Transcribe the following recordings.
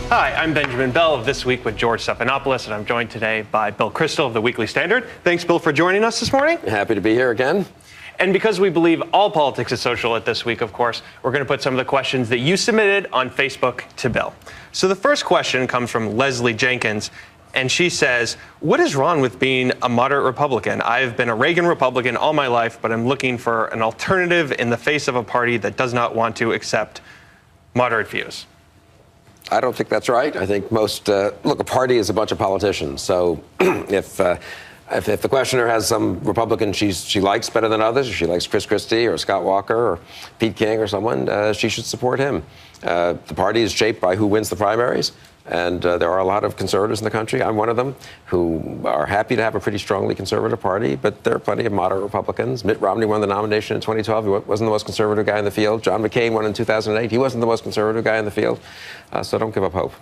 Hi, I'm Benjamin Bell of This Week with George Stephanopoulos, and I'm joined today by Bill Kristol of the Weekly Standard. Thanks, Bill, for joining us this morning. Happy to be here again. And because we believe all politics is social at This Week, of course, we're going to put some of the questions that you submitted on Facebook to Bill. So the first question comes from Leslie Jenkins, and she says, what is wrong with being a moderate Republican? I've been a Reagan Republican all my life, but I'm looking for an alternative in the face of a party that does not want to accept moderate views. I don't think that's right. I think most, look, a party is a bunch of politicians. So if the questioner has some Republican she likes better than others, or she likes Chris Christie or Scott Walker or Pete King or someone, she should support him. The party is shaped by who wins the primaries. And there are a lot of conservatives in the country. I'm one of them who are happy to have a pretty strongly conservative party, but there are plenty of moderate Republicans. Mitt Romney won the nomination in 2012. He wasn't the most conservative guy in the field. John McCain won in 2008. He wasn't the most conservative guy in the field. So don't give up hope.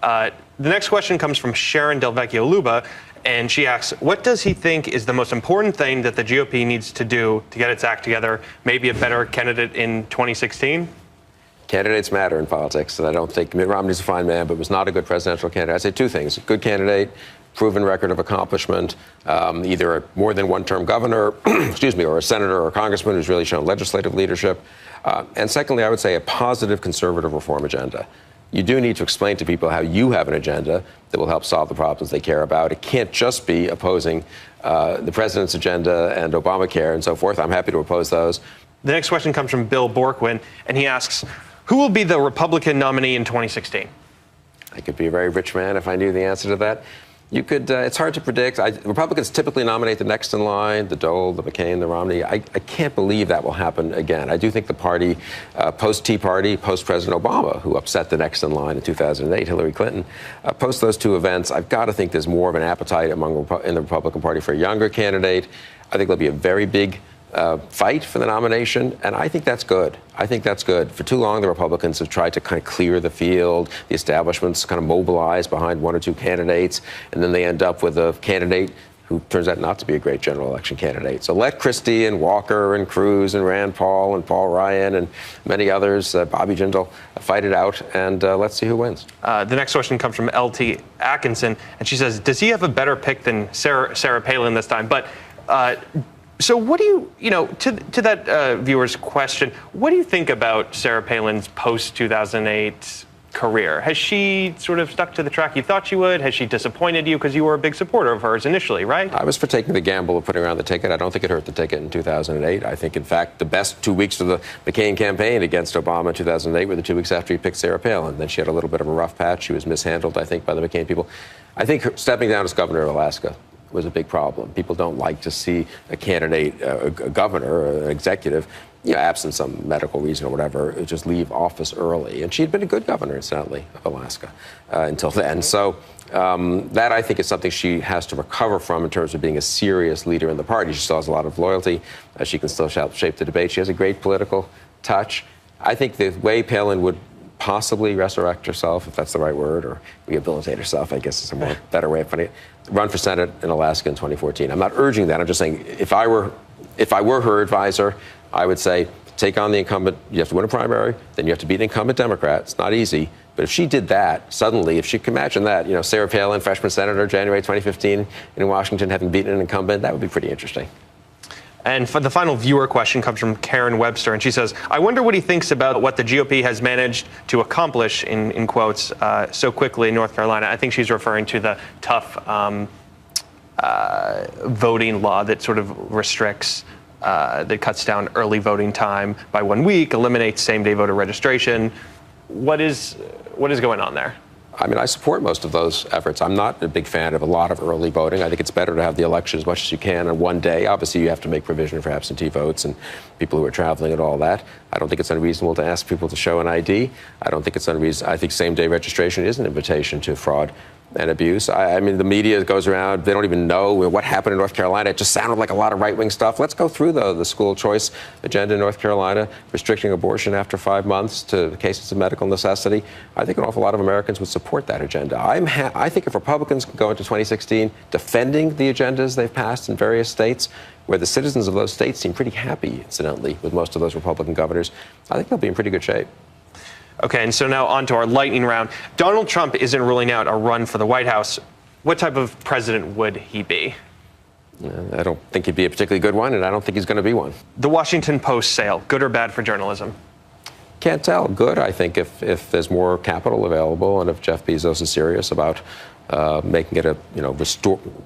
The next question comes from Sharon Delvecchio Luba, and she asks, what does he think is the most important thing that the GOP needs to do to get its act together, maybe a better candidate in 2016? Candidates matter in politics, and I don't think Mitt Romney's a fine man, but was not a good presidential candidate. I'd say two things: a good candidate, proven record of accomplishment, either a more than one-term governor, excuse me, or a senator or a congressman who's really shown legislative leadership. And secondly, I would say a positive conservative reform agenda. You do need to explain to people how you have an agenda that will help solve the problems they care about. It can't just be opposing the president's agenda and Obamacare and so forth. I'm happy to oppose those. The next question comes from Bill Borkwin, and he asks, who will be the Republican nominee in 2016? I could be a very rich man if I knew the answer to that. You could. It's hard to predict. Republicans typically nominate the next in line, the Dole, the McCain, the Romney. I can't believe that will happen again. I do think the party, post-Tea Party, post-President Obama, who upset the next in line in 2008, Hillary Clinton, post those two events, I've got to think there's more of an appetite in the Republican Party for a younger candidate. I think there'll be a very big fight for the nomination, and I think that's good. I think that's good. For too long, the Republicans have tried to kind of clear the field. The establishment's kind of mobilized behind one or two candidates, and then they end up with a candidate who turns out not to be a great general election candidate. So let Christie and Walker and Cruz and Rand Paul and Paul Ryan and many others, Bobby Jindal, fight it out, and let's see who wins. The next question comes from L.T. Atkinson, and she says, does he have a better pick than Sarah Palin this time? But so what do to that viewer's question, what do you think about Sarah Palin's post-2008 career? Has she sort of stuck to the track you thought she would? Has she disappointed you? Because you were a big supporter of hers initially, right? I was for taking the gamble of putting her on the ticket. I don't think it hurt the ticket in 2008. I think, in fact, the best 2 weeks of the McCain campaign against Obama in 2008 were the 2 weeks after he picked Sarah Palin. Then she had a little bit of a rough patch. She was mishandled, I think, by the McCain people. I think her stepping down as governor of Alaska was a big problem. People don't like to see a candidate, a governor, or an executive, absent some medical reason or whatever, just leave office early. And she had been a good governor, incidentally, of Alaska until then. So that, I think, is something she has to recover from in terms of being a serious leader in the party. She still has a lot of loyalty. She can still shape the debate. She has a great political touch. I think the way Palin would possibly resurrect herself, if that's the right word, or rehabilitate herself, I guess is a better way of putting it, run for Senate in Alaska in 2014. I'm not urging that. I'm just saying if I were her advisor, I would say take on the incumbent. You have to win a primary, then you have to beat an incumbent Democrat. It's not easy. But if she did that, suddenly, if she could imagine that, Sarah Palin, freshman senator, January 2015 in Washington, having beaten an incumbent, that would be pretty interesting. And for the final viewer question comes from Karen Webster, and she says, I wonder what he thinks about what the GOP has managed to accomplish, in quotes, so quickly in North Carolina. I think she's referring to the tough voting law that sort of restricts, that cuts down early voting time by 1 week, eliminates same-day voter registration. What is going on there? I mean, I support most of those efforts. I'm not a big fan of a lot of early voting. I think it's better to have the election as much as you can on one day. Obviously, you have to make provision for absentee votes and people who are traveling and all that. I don't think it's unreasonable to ask people to show an ID. I don't think it's unreasonable. I think same-day registration is an invitation to fraud and abuse. I mean, the media goes around. They don't even know what happened in North Carolina. It just sounded like a lot of right-wing stuff. Let's go through the school choice agenda in North Carolina, restricting abortion after 5 months to cases of medical necessity. I think an awful lot of Americans would support that agenda. I think if Republicans can go into 2016 defending the agendas they've passed in various states, where the citizens of those states seem pretty happy, incidentally, with most of those Republican governors, I think they'll be in pretty good shape. Okay, and so now on to our lightning round. Donald Trump isn't ruling out a run for the White House. What type of president would he be? I don't think he'd be a particularly good one, and I don't think he's going to be one. The Washington Post sale, good or bad for journalism? Can't tell. Good, I think, if there's more capital available and if Jeff Bezos is serious about making it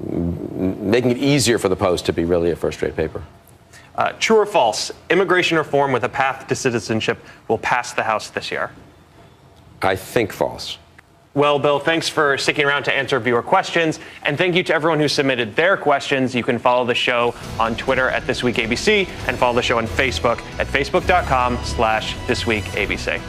making it easier for the Post to be really a first-rate paper. True or false? Immigration reform with a path to citizenship will pass the House this year. I think false. Well, Bill, thanks for sticking around to answer viewer questions. And thank you to everyone who submitted their questions. You can follow the show on Twitter at ThisWeekABC and follow the show on Facebook at facebook.com/ThisWeekABC.